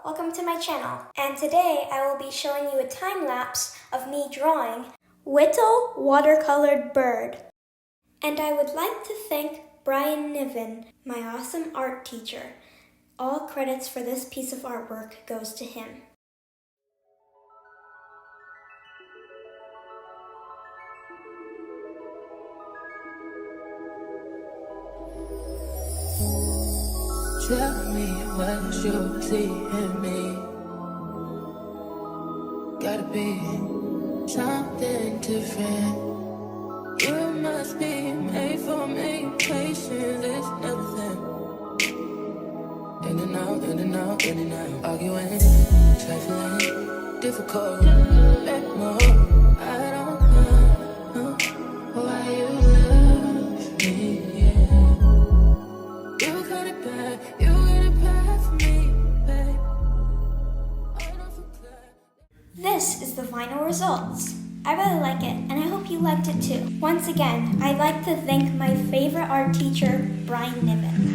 welcome to my channel, and today I will be showing you a time lapse of me drawing Wittle watercolored bird. And I would like to thank Brian Niven, my awesome art teacher. All credits for this piece of artwork goes to him. Tell me what you see in me. Gotta be something different. You must be made for me. Patience is nothing. In and out, in and out, in and out. Arguing, trifling, difficult. Let more. I don't know why you love me. You got it bad, you got it bad for me, babe. I don't forget. This is the final results. I really like it, and I hope you liked it too. Once again, I'd like to thank my favorite art teacher, Brian Niven.